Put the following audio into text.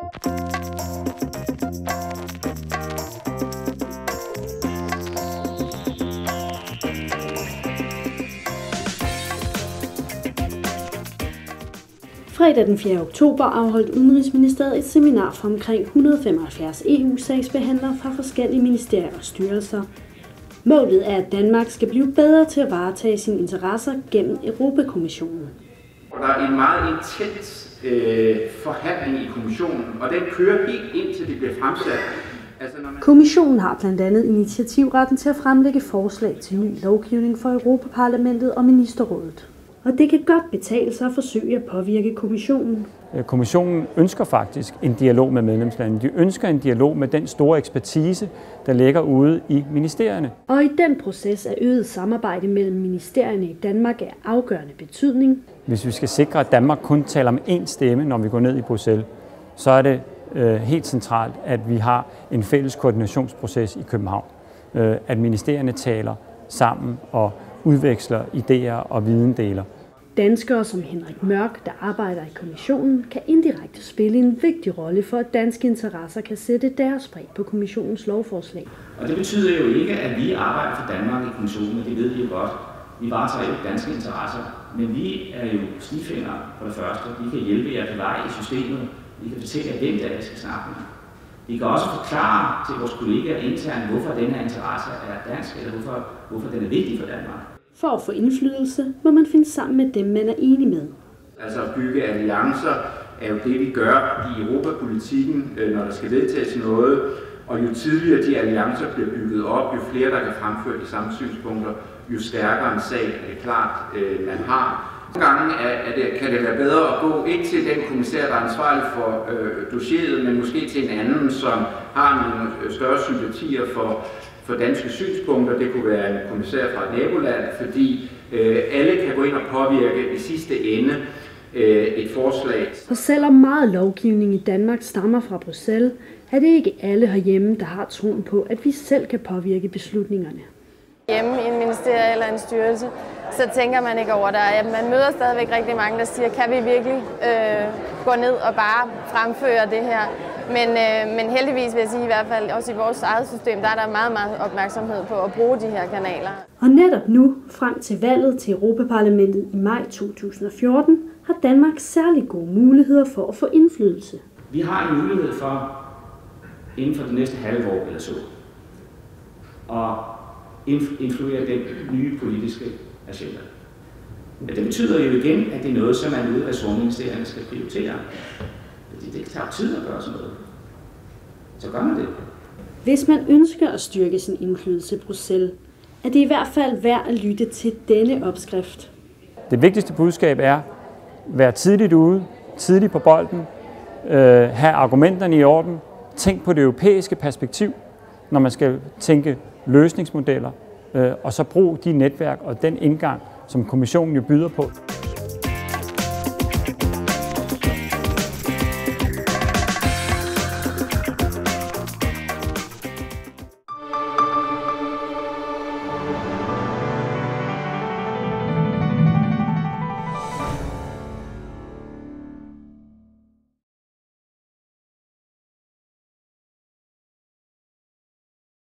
Fredag den 4. oktober afholdt Udenrigsministeriet et seminar for omkring 175 EU-sagsbehandlere fra forskellige ministerier og styrelser. Målet er, at Danmark skal blive bedre til at varetage sine interesser gennem Europakommissionen. Der er en meget intens forhandling i kommissionen, og den kører helt indtil det bliver fremsat. Kommissionen har blandt andet initiativretten til at fremlægge forslag til ny lovgivning for Europaparlamentet og Ministerrådet. Og det kan godt betale sig at forsøge at påvirke kommissionen. Kommissionen ønsker faktisk en dialog med medlemslandene. De ønsker en dialog med den store ekspertise, der ligger ude i ministerierne. Og i den proces er øget samarbejde mellem ministerierne i Danmark af afgørende betydning. Hvis vi skal sikre, at Danmark kun taler med én stemme, når vi går ned i Bruxelles, så er det helt centralt, at vi har en fælles koordinationsproces i København. At ministerierne taler sammen og udveksler idéer og videndeler. Danskere som Henrik Mørk, der arbejder i kommissionen, kan indirekte spille en vigtig rolle for, at danske interesser kan sætte deres præg på kommissionens lovforslag. Og det betyder jo ikke, at vi arbejder for Danmark i kommissionen, og det ved I jo godt. Vi varetager jo danske interesser, men vi er jo snigfingre for det første. Vi kan hjælpe jer på vej i systemet. Vi kan fortælle jer, hvem det er, I skal snakke med. Vi kan også forklare til vores kollegaer internt, hvorfor den her interesse er dansk, eller hvorfor den er vigtig for Danmark. For at få indflydelse, må man finde sammen med dem, man er enig med. Altså at bygge alliancer er jo det, vi gør i europapolitikken, når der skal vedtages noget. Og jo tidligere de alliancer bliver bygget op, jo flere der kan fremføre de samme synspunkter, jo stærkere en sag er det klart, man har. Nogle gange kan det være bedre at gå ikke til den kommissær, der er ansvarlig for dossieret, men måske til en anden, som har nogle større sympatier for danske synspunkter. Det kunne være en kommissær fra et naboland, fordi alle kan gå ind og påvirke i sidste ende et forslag. Og selvom meget lovgivning i Danmark stammer fra Bruxelles, er det ikke alle herhjemme, der har troen på, at vi selv kan påvirke beslutningerne. Hjemme i en ministerie eller en styrelse, så tænker man ikke over det. Man møder stadigvæk rigtig mange, der siger, kan vi virkelig gå ned og bare fremføre det her? Men heldigvis vil jeg sige, i hvert fald også i vores eget system, der er der meget, meget opmærksomhed på at bruge de her kanaler. Og netop nu, frem til valget til Europaparlamentet i maj 2014, har Danmark særlig gode muligheder for at få indflydelse. Vi har en mulighed for, inden for det næste halve år eller så, at influere den nye politiske agenda. Men det betyder jo igen, at det er noget, som man ude af ressortministerierne skal prioritere. Det tager tid at gøre sådan noget. Så gør man det. Hvis man ønsker at styrke sin indflydelse i Bruxelles, er det i hvert fald værd at lytte til denne opskrift. Det vigtigste budskab er, være tidligt ude, tidligt på bolden, have argumenterne i orden, tænk på det europæiske perspektiv, når man skal tænke løsningsmodeller, og så brug de netværk og den indgang, som kommissionen jo byder på.